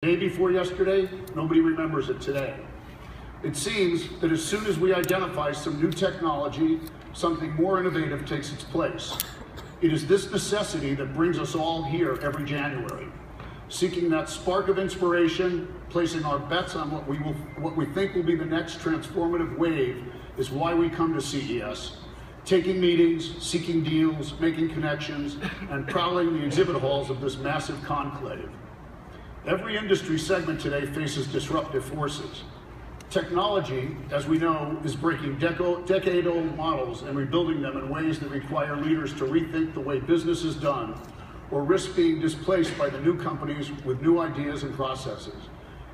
Day before yesterday, nobody remembers it today. It seems that as soon as we identify some new technology, something more innovative takes its place. It is this necessity that brings us all here every January, seeking that spark of inspiration, placing our bets on what we think will be the next transformative wave is why we come to CES, taking meetings, seeking deals, making connections, and prowling the exhibit halls of this massive conclave. Every industry segment today faces disruptive forces. Technology, as we know, is breaking decade-old models and rebuilding them in ways that require leaders to rethink the way business is done or risk being displaced by the new companies with new ideas and processes.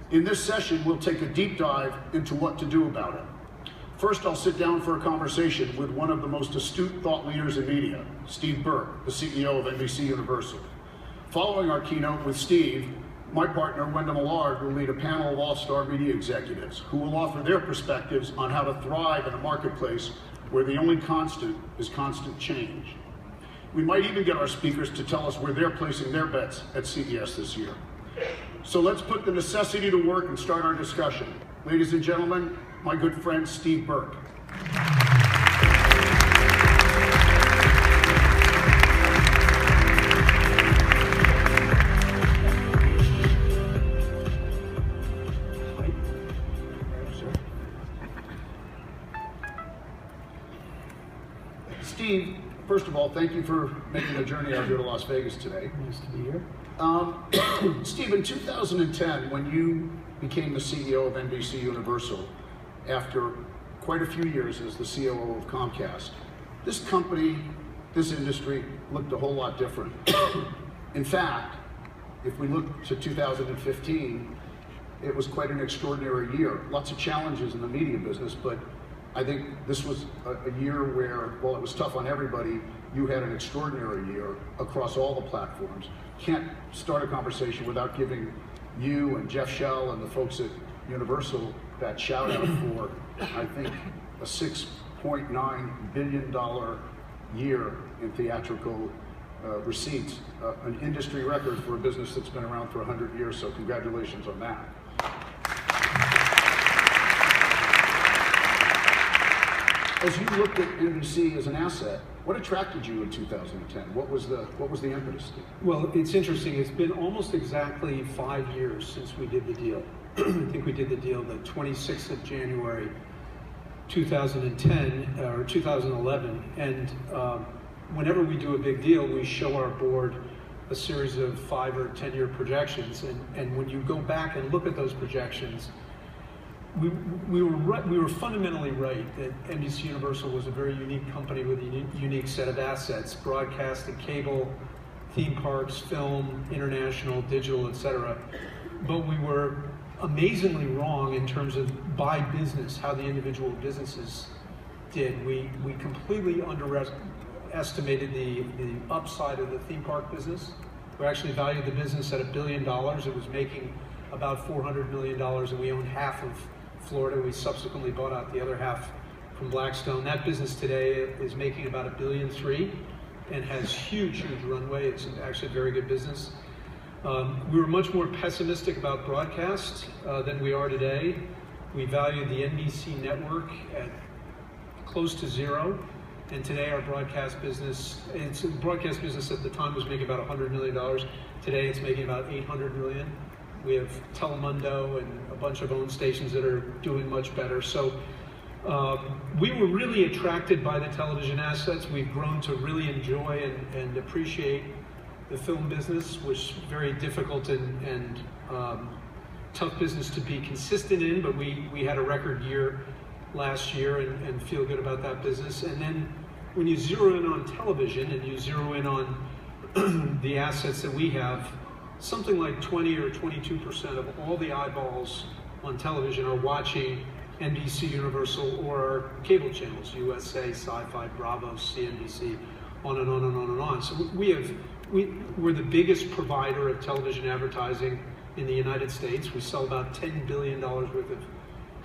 In this session, we'll take a deep dive into what to do about it. First, I'll sit down for a conversation with one of the most astute thought leaders in media, Steve Burke, the CEO of NBC Universal. Following our keynote with Steve, my partner, Wendell Millard, will lead a panel of all-star media executives who will offer their perspectives on how to thrive in a marketplace where the only constant is constant change. We might even get our speakers to tell us where they're placing their bets at CES this year. So let's put the necessity to work and start our discussion. Ladies and gentlemen, my good friend, Steve Burke. Steve, first of all, thank you for making the journey out here to Las Vegas today. Nice to be here. Steve, in 2010, when you became the CEO of NBC Universal, after quite a few years as the COO of Comcast, this company, this industry looked a whole lot different. In fact, if we look to 2015, it was quite an extraordinary year. Lots of challenges in the media business, but I think this was a year where, while it was tough on everybody, you had an extraordinary year across all the platforms. Can't start a conversation without giving you and Jeff Shell and the folks at Universal that shout out for, I think, a $6.9 billion year in theatrical receipts, an industry record for a business that's been around for 100 years, so congratulations on that. As you looked at NBC as an asset, what attracted you in 2010? What was the impetus? Well, it's interesting. It's been almost exactly 5 years since we did the deal. I think we did the deal the 26th of January, 2010 or 2011. And whenever we do a big deal, we show our board a series of 5 or 10-year projections. And when you go back and look at those projections, we were fundamentally right that NBC Universal was a very unique company with a unique set of assets: broadcast and cable, theme parks, film, international, digital, etc. But we were amazingly wrong in terms of by business, how the individual businesses did. We completely underestimated the upside of the theme park business. We actually valued the business at $1 billion. It was making about $400 million, and we owned half of Florida. We subsequently bought out the other half from Blackstone. That business today is making about $1.3 billion and has huge runway. It's actually a very good business. We were much more pessimistic about broadcast than we are today. We valued the NBC network at close to zero, and today our broadcast business, broadcast business at the time was making about $100 million. Today it's making about $800 million. We have Telemundo and a bunch of owned stations that are doing much better. So we were really attracted by the television assets. We've grown to really enjoy and appreciate the film business, which is very difficult and tough business to be consistent in, but we had a record year last year and feel good about that business. And then when you zero in on television and you zero in on the assets that we have, something like 20 or 22% of all the eyeballs on television are watching NBC Universal or our cable channels, USA, Sci-Fi, Bravo, CNBC, on and on and on and on. So we're the biggest provider of television advertising in the United States. We sell about $10 billion worth of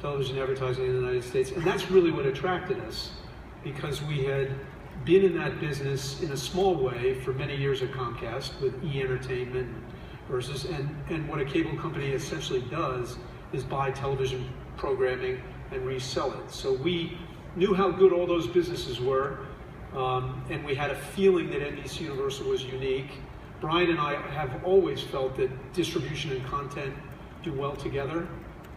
television advertising in the United States, and that's really what attracted us, because we had been in that business in a small way for many years at Comcast with E! Entertainment, versus, and what a cable company essentially does is buy television programming and resell it. So we knew how good all those businesses were, and we had a feeling that NBC Universal was unique. Brian and I have always felt that distribution and content do well together,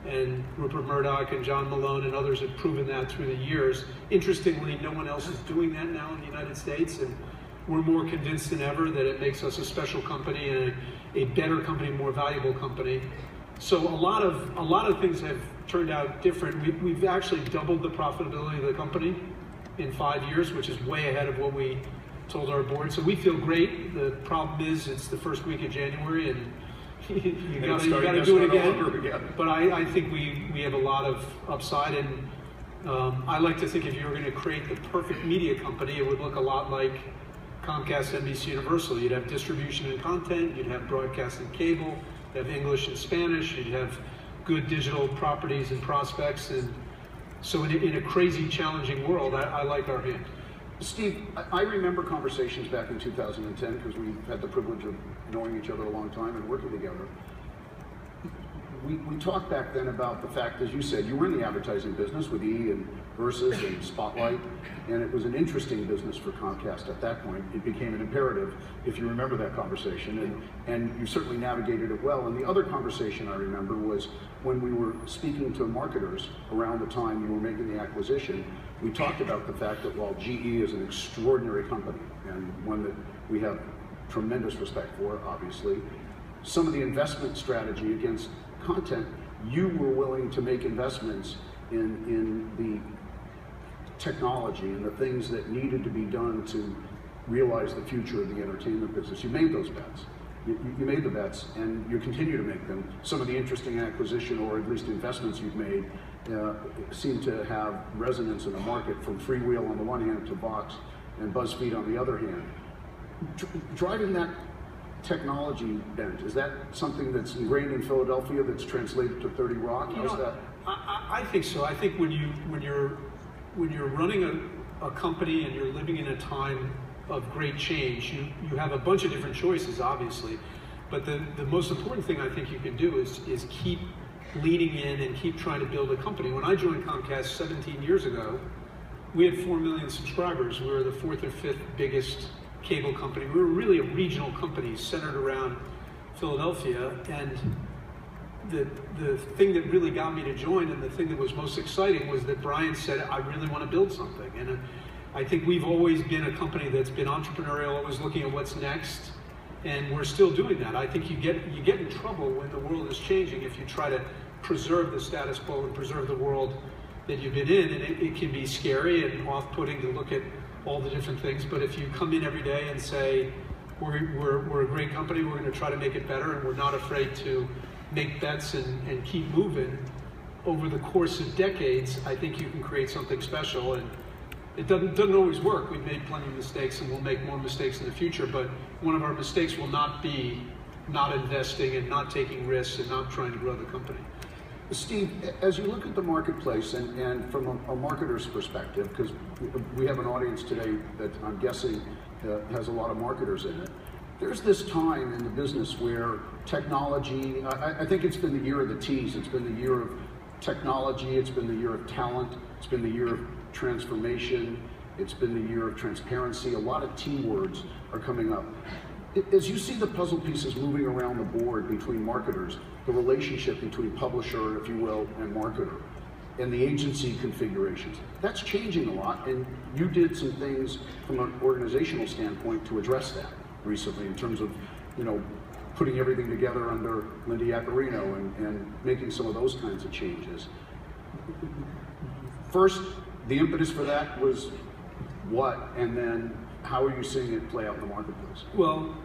and Rupert Murdoch and John Malone and others have proven that through the years. Interestingly, no one else is doing that now in the United States, and we're more convinced than ever that it makes us a special company and a better company, more valuable company. So a lot of things have turned out different. We've actually doubled the profitability of the company in 5 years, which is way ahead of what we told our board. So we feel great. The problem is it's the first week of January, and you got to do it again. But I think we have a lot of upside, and I like to think if you were going to create the perfect media company, it would look a lot like Comcast, NBC Universal. You'd have distribution and content, you'd have broadcast and cable, you'd have English and Spanish, you'd have good digital properties and prospects, and so in a crazy, challenging world, I like our hand. Steve, I remember conversations back in 2010, because we had the privilege of knowing each other a long time and working together. We talked back then about the fact, as you said, you were in the advertising business with E! And Versus and Spotlight, and it was an interesting business for Comcast at that point. It became an imperative, if you remember that conversation, and you certainly navigated it well. And the other conversation I remember was when we were speaking to marketers around the time you were making the acquisition. We talked about the fact that while GE is an extraordinary company, and one that we have tremendous respect for, obviously, some of the investment strategy against content, you were willing to make investments in the technology and the things that needed to be done to realize the future of the entertainment business. You made those bets. You made the bets, and you continue to make them. Some of the interesting acquisition, or at least investments you've made, seem to have resonance in the market, from Freewheel on the one hand to Vox and BuzzFeed on the other hand. Driving that technology bent, is that something that's ingrained in Philadelphia that's translated to 30 Rock? How's that? I think so. I think when you're running a company and you're living in a time of great change, you have a bunch of different choices, obviously, but the most important thing I think you can do is keep leaning in and keep trying to build a company. When I joined Comcast 17 years ago, we had 4 million subscribers. We were the 4th or 5th biggest cable company. We were really a regional company centered around Philadelphia, and the thing that really got me to join, and the thing that was most exciting, was that Brian said, I really want to build something. And I think we've always been a company that's been entrepreneurial, always looking at what's next, and we're still doing that. I think you get in trouble when the world is changing if you try to preserve the status quo and preserve the world that you've been in, and it can be scary and off-putting to look at all the different things. But if you come in every day and say, we're a great company, we're going to try to make it better, and we're not afraid to make bets and keep moving, over the course of decades, I think you can create something special. And it doesn't always work. We've made plenty of mistakes, and we'll make more mistakes in the future, but one of our mistakes will not be not investing and not taking risks and not trying to grow the company. Steve, as you look at the marketplace, and from a marketer's perspective, because we have an audience today that I'm guessing has a lot of marketers in it, there's this time in the business where technology, I think it's been the year of the T's. It's been the year of technology, it's been the year of talent, it's been the year of transformation, it's been the year of transparency. A lot of T words are coming up. As you see the puzzle pieces moving around the board between marketers, the relationship between publisher, if you will, and marketer, and the agency configurations, that's changing a lot, and you did some things from an organizational standpoint to address that recently, in terms of, putting everything together under Linda Yaccarino and making some of those kinds of changes. First, the impetus for that was what, and then how are you seeing it play out in the marketplace? Well,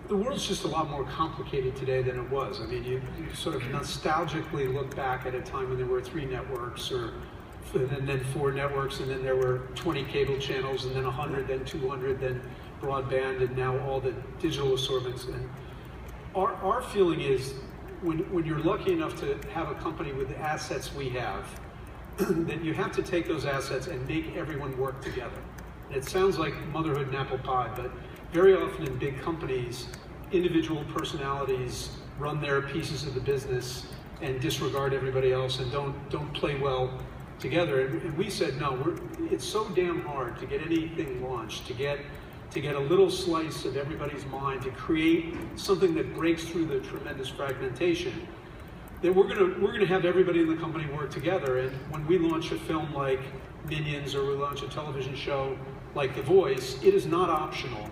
the world's just a lot more complicated today than it was. I mean, you sort of nostalgically look back at a time when there were 3 networks, and then 4 networks, and then there were 20 cable channels, and then 100, then 200, then broadband, and now all the digital assortments. And our feeling is, when you're lucky enough to have a company with the assets we have, that you have to take those assets and make everyone work together. And it sounds like motherhood and apple pie, but very often in big companies, individual personalities run their pieces of the business and disregard everybody else and don't play well together. And we said, no, it's so damn hard to get anything launched, to get a little slice of everybody's mind, to create something that breaks through the tremendous fragmentation, that we're gonna have everybody in the company work together. And when we launch a film like Minions, or we launch a television show like The Voice, it is not optional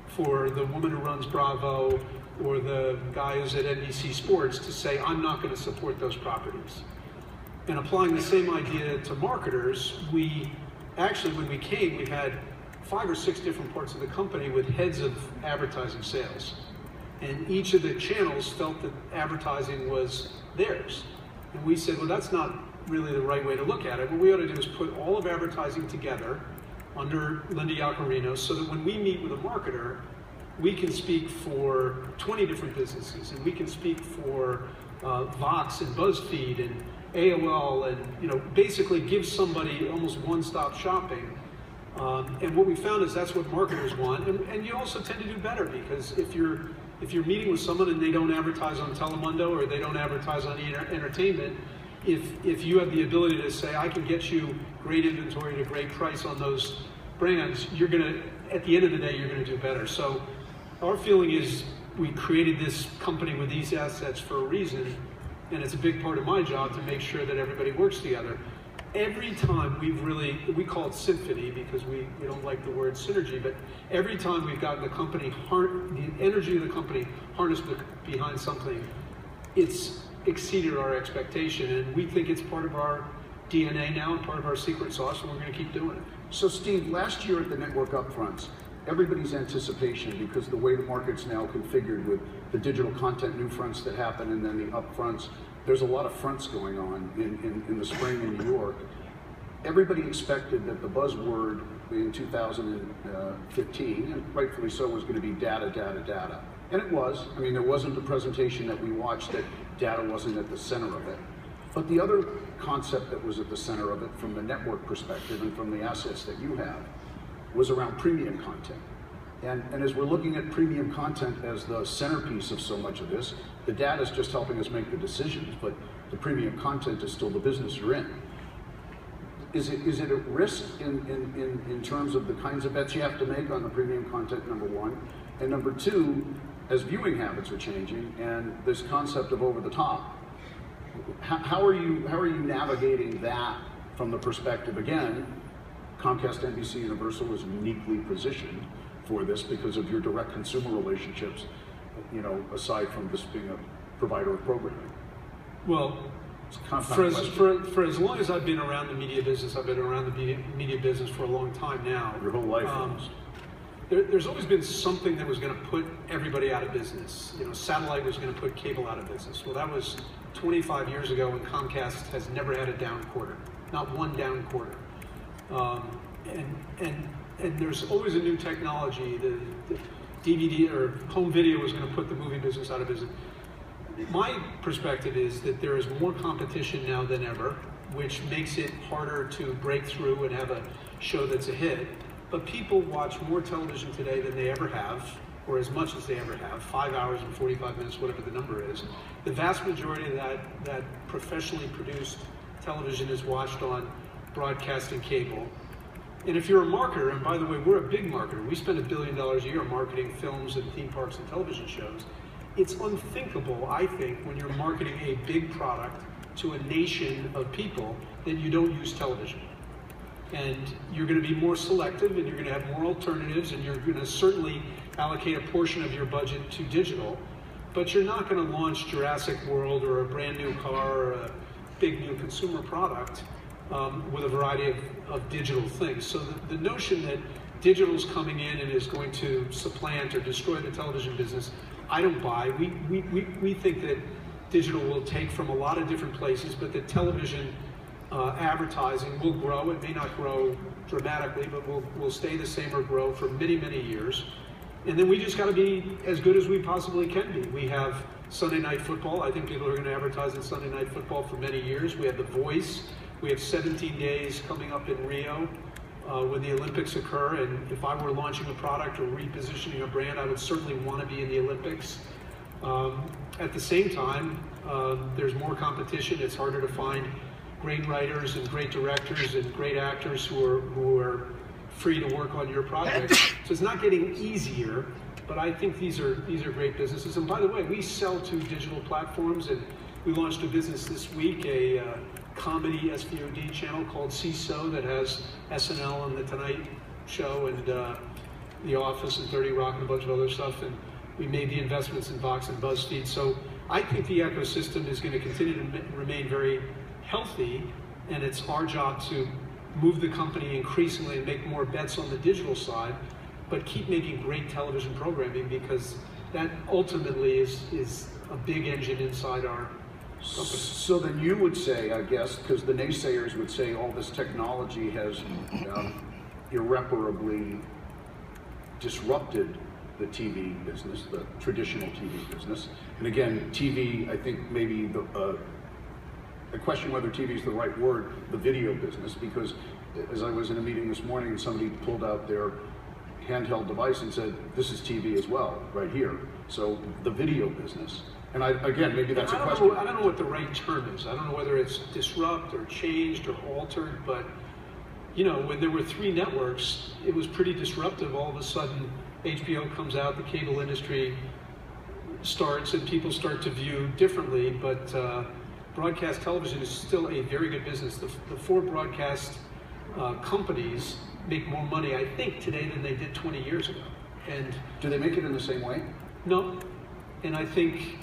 for the woman who runs Bravo or the guy who's at NBC Sports to say, I'm not going to support those properties. And applying the same idea to marketers, we actually, when we came, we had 5 or 6 different parts of the company with heads of advertising sales. And each of the channels felt that advertising was theirs. And we said, well, that's not really the right way to look at it. What we ought to do is put all of advertising together under Linda Yaccarino, so that when we meet with a marketer, we can speak for 20 different businesses, and we can speak for Vox and BuzzFeed and AOL, and basically give somebody almost one-stop shopping. And what we found is that's what marketers want, and you also tend to do better, because if you're meeting with someone and they don't advertise on Telemundo or they don't advertise on entertainment, if you have the ability to say, I can get you great inventory at a great price on those brands, you're gonna, at the end of the day, you're gonna do better. So our feeling is we created this company with these assets for a reason, and it's a big part of my job to make sure that everybody works together. Every time we call it symphony because we don't like the word synergy, but every time we've gotten the company, the energy of the company harnessed behind something, it's exceeded our expectation, and we think it's part of our DNA now and part of our secret sauce, and we're going to keep doing it. So Steve, last year at the network upfronts, everybody's anticipation, because the way the market's now configured with the digital content new fronts that happen and then the upfronts, there's a lot of fronts going on in the spring in New York. Everybody expected that the buzzword in 2015, and rightfully so, was going to be data, data, data. And it was. I mean, there wasn't a presentation that we watched that data wasn't at the center of it. But the other concept that was at the center of it from the network perspective and from the assets that you have was around premium content. And as we're looking at premium content as the centerpiece of so much of this, the data is just helping us make the decisions, but the premium content is still the business you're in. Is it at risk in terms of the kinds of bets you have to make on the premium content, number one? And number two, as viewing habits are changing and this concept of over the top, how are you navigating that from the perspective, again, Comcast NBC Universal is uniquely positioned for this because of your direct consumer relationships, aside from just being a provider of programming? Well, for as long as I've been around the media business, I've been around the media business for a long time now. Your whole life almost. There's always been something that was going to put everybody out of business. Satellite was going to put cable out of business. Well, that was 25 years ago, and Comcast has never had a down quarter, not one down quarter. And there's always a new technology. The DVD or home video was going to put the movie business out of business. My perspective is that there is more competition now than ever, which makes it harder to break through and have a show that's a hit. But people watch more television today than they ever have, or as much as they ever have, 5 hours and 45 minutes, whatever the number is. The vast majority of that professionally produced television is watched on broadcast and cable. And if you're a marketer, and by the way, we're a big marketer, we spend $1 billion a year marketing films and theme parks and television shows. It's unthinkable, I think, when you're marketing a big product to a nation of people that you don't use television. And you're going to be more selective, and you're going to have more alternatives, and you're going to certainly allocate a portion of your budget to digital, but you're not going to launch Jurassic World or a brand new car or a big new consumer product with a variety of digital things. So the notion that digital's coming in and is going to supplant or destroy the television business, I don't buy. We think that digital will take from a lot of different places, but that television advertising will grow. It may not grow dramatically, but will stay the same or grow for many, many years. And then we just got to be as good as we possibly can be. We have Sunday Night Football. I think people are going to advertise in Sunday Night Football for many years. We have The Voice. We have 17 days coming up in Rio. when the Olympics occur, and if I were launching a product or repositioning a brand, I would certainly want to be in the Olympics. At the same time, there's more competition. It's harder to find great writers and great directors and great actors who are free to work on your project. So it's not getting easier, but I think these are great businesses. And by the way, we sell to digital platforms, and we launched a business this week, a comedy SVOD channel called CES that has SNL and The Tonight Show and The Office and 30 Rock and a bunch of other stuff. And we made the investments in Vox and BuzzFeed. So I think the ecosystem is going to continue to remain very healthy, and it's our job to move the company increasingly and make more bets on the digital side, but keep making great television programming, because that ultimately is a big engine inside our company. So then you would say, I guess, because the naysayers would say all this technology has irreparably disrupted the TV business, the traditional TV business. And again, TV, I think maybe I question whether TV is the right word, the video business, because as I was in a meeting this morning and somebody pulled out their handheld device and said, this is TV as well, right here. So the video business. And again, maybe that's a question. I don't know what the right term is. I don't know whether it's disrupt or changed or altered, but you know, when there were 3 networks, it was pretty disruptive. All of a sudden, HBO comes out, the cable industry starts, and people start to view differently, but broadcast television is still a very good business. The 4 broadcast companies make more money, I think, today than they did 20 years ago. And do they make it in the same way? No, and I think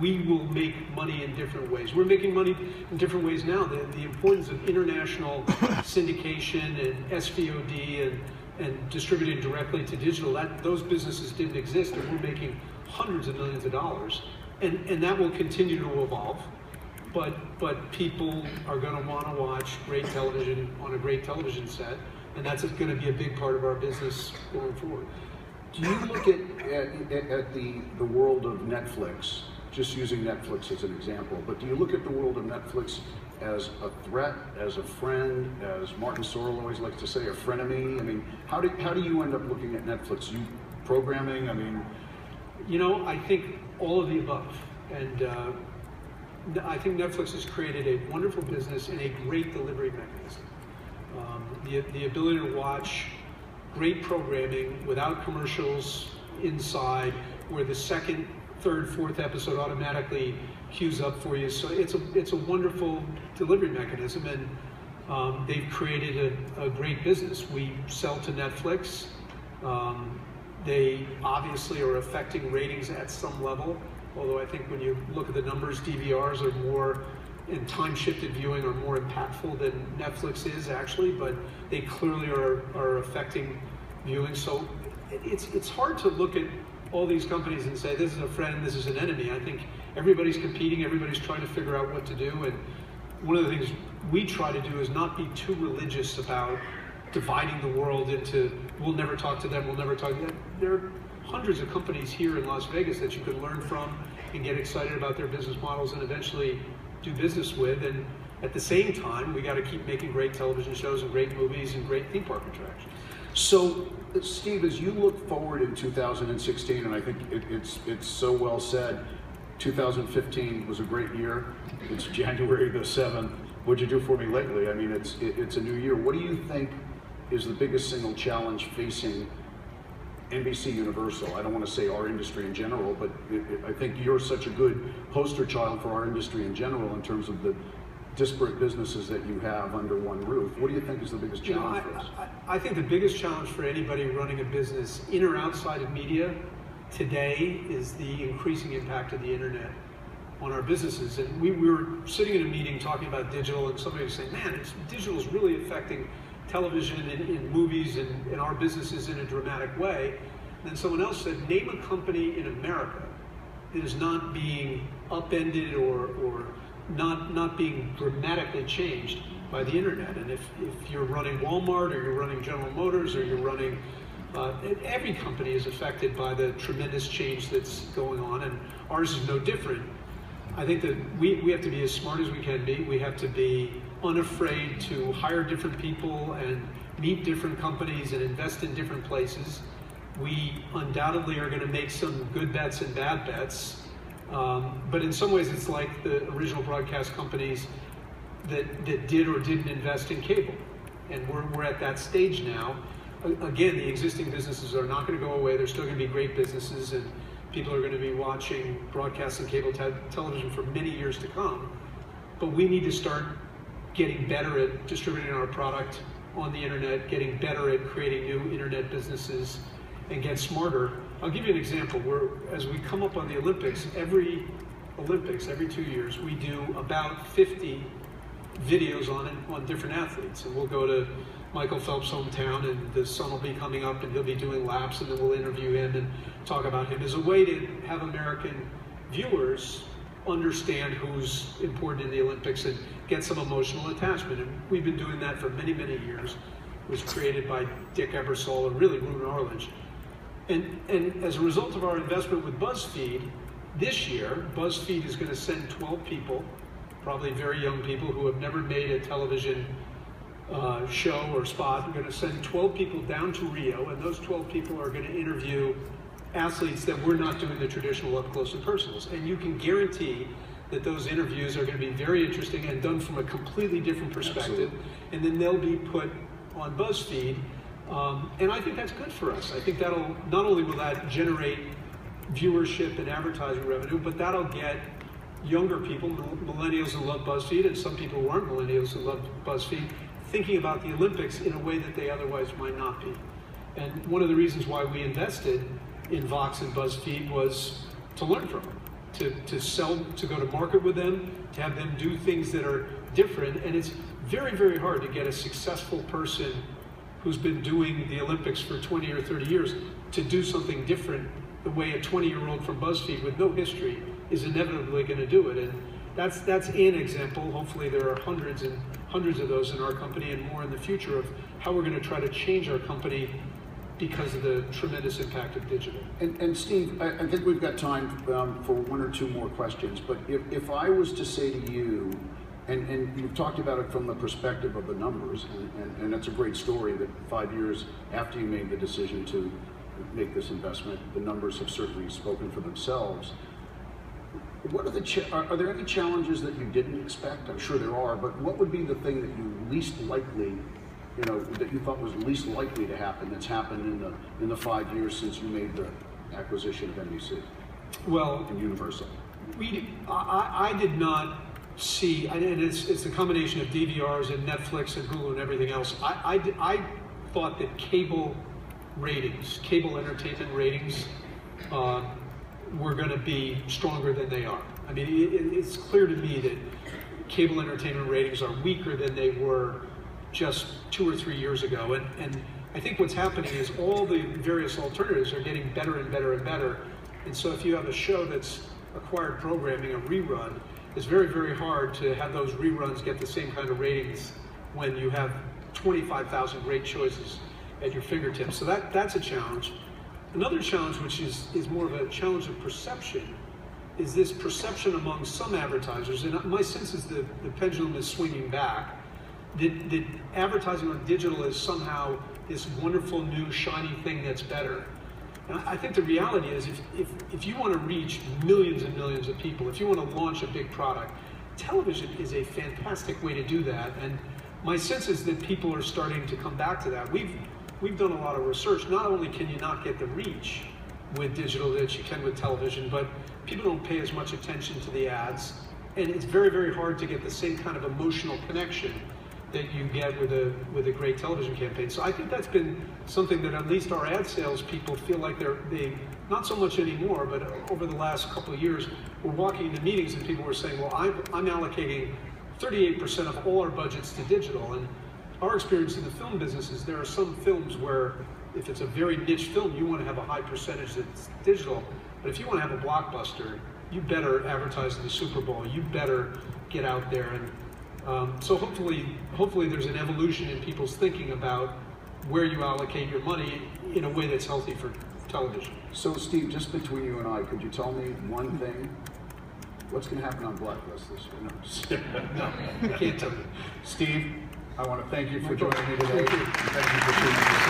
we will make money in different ways. We're making money in different ways now. The importance of international syndication and SVOD and distributing directly to digital, those businesses didn't exist, and we're making hundreds of millions of dollars. And that will continue to evolve, but people are going to want to watch great television on a great television set, and that's going to be a big part of our business going forward. Do you look at the world of Netflix, just using Netflix as an example, but do you look at the world of Netflix as a threat, as a friend, as Martin Sorrell always likes to say, a frenemy? I mean, how do you end up looking at Netflix? You programming, I mean... You know, I think all of the above. And I think Netflix has created a wonderful business and a great delivery mechanism. The ability to watch great programming without commercials inside, where the second, third, fourth episode automatically queues up for you. So it's a wonderful delivery mechanism, and they've created a great business. We sell to Netflix. They obviously are affecting ratings at some level, although I think when you look at the numbers, DVRs are more, and time-shifted viewing are more impactful than Netflix is actually, but they clearly are affecting viewing. So it's hard to look at all these companies and say, this is a friend, this is an enemy. I think everybody's competing, everybody's trying to figure out what to do, and one of the things we try to do is not be too religious about dividing the world into, we'll never talk to them, we'll never talk to them. There are hundreds of companies here in Las Vegas that you can learn from and get excited about their business models and eventually do business with. And at the same time, we got to keep making great television shows and great movies and great theme park attractions. So, Steve, as you look forward in 2016, and I think it's so well said, 2015 was a great year. It's January the 7th. What'd you do for me lately? I mean, it's a new year. What do you think is the biggest single challenge facing NBC Universal? I don't want to say our industry in general, but I think you're such a good poster child for our industry in general in terms of the disparate businesses that you have under one roof. What do you think is the biggest challenge for us? I think the biggest challenge for anybody running a business in or outside of media today is the increasing impact of the internet on our businesses. And we were sitting in a meeting talking about digital, and somebody was saying, man, digital is really affecting television and in movies and our businesses in a dramatic way. And then someone else said, name a company in America that is not being upended or not being dramatically changed by the internet. And if you're running Walmart or you're running General Motors or you're running, every company is affected by the tremendous change that's going on, and ours is no different. I think that we have to be as smart as we can be. We have to be unafraid to hire different people and meet different companies and invest in different places. We undoubtedly are going to make some good bets and bad bets, but in some ways it's like the original broadcast companies that did or didn't invest in cable. And we're at that stage now. Again, the existing businesses are not going to go away. They're still going to be great businesses, and people are going to be watching broadcast and cable television for many years to come. But we need to start getting better at distributing our product on the internet, getting better at creating new internet businesses, and get smarter. I'll give you an example. As we come up on the Olympics, every 2 years, we do about 50 videos on different athletes. And we'll go to Michael Phelps' hometown, and the sun will be coming up, and he'll be doing laps, and then we'll interview him and talk about him as a way to have American viewers understand who's important in the Olympics and get some emotional attachment. And we've been doing that for many, many years. It was created by Dick Ebersol and really Roone Arledge. And as a result of our investment with BuzzFeed, this year, BuzzFeed is going to send 12 people, probably very young people who have never made a television show or spot. We're going to send 12 people down to Rio, and those 12 people are going to interview athletes that we're not doing the traditional up close and personals. And you can guarantee that those interviews are going to be very interesting and done from a completely different perspective. Absolutely. And then they'll be put on BuzzFeed. And I think that's good for us. I think that'll, not only will that generate viewership and advertising revenue, but that'll get younger people, millennials who love BuzzFeed, and some people who aren't millennials who love BuzzFeed, thinking about the Olympics in a way that they otherwise might not be. And one of the reasons why we invested in Vox and BuzzFeed was to learn from them, to sell, to go to market with them, to have them do things that are different. And it's very, very hard to get a successful person who's been doing the Olympics for 20 or 30 years to do something different the way a 20-year-old from BuzzFeed with no history is inevitably going to do it. And that's an example. Hopefully there are hundreds and hundreds of those in our company and more in the future of how we're going to try to change our company because of the tremendous impact of digital. And Steve, I think we've got time for one or two more questions, but if I was to say to you, and you've talked about it from the perspective of the numbers, and that's a great story that 5 years after you made the decision to make this investment, the numbers have certainly spoken for themselves. What are there any challenges that you didn't expect? I'm sure there are, but what would be the thing that you least likely, that you thought was least likely to happen that's happened in the 5 years since you made the acquisition of NBC? Well, and Universal. I did not see, and it's a combination of DVRs and Netflix and Hulu and everything else. I thought that cable ratings, cable entertainment ratings, were going to be stronger than they are. I mean, it's clear to me that cable entertainment ratings are weaker than they were just 2 or 3 years ago. And I think what's happening is all the various alternatives are getting better and better and better. And so if you have a show that's acquired programming, a rerun, it's very, very hard to have those reruns get the same kind of ratings when you have 25,000 great choices at your fingertips. So that's a challenge. Another challenge, which is more of a challenge of perception, is this perception among some advertisers, and my sense is the pendulum is swinging back, that advertising on digital is somehow this wonderful new shiny thing that's better. And I think the reality is if you want to reach millions and millions of people, if you want to launch a big product, television is a fantastic way to do that. And my sense is that people are starting to come back to that. We've done a lot of research. Not only can you not get the reach with digital that you can with television, but people don't pay as much attention to the ads. And it's very, very hard to get the same kind of emotional connection that you get with a great television campaign. So I think that's been something that at least our ad sales people feel like they not so much anymore, but over the last couple of years, we're walking into meetings and people were saying, well, I'm allocating 38% of all our budgets to digital. And our experience in the film business is there are some films where if it's a very niche film, you want to have a high percentage that's digital. But if you want to have a blockbuster, you better advertise in the Super Bowl. You better get out there. And so hopefully there's an evolution in people's thinking about where you allocate your money in a way that's healthy for television. So Steve, just between you and I, could you tell me one thing What's going to happen on Blacklist this year? No, just kidding. No, I can't tell you. Steve, I want to thank you for My pleasure. joining me today. Thank you. Thank you for sharing this.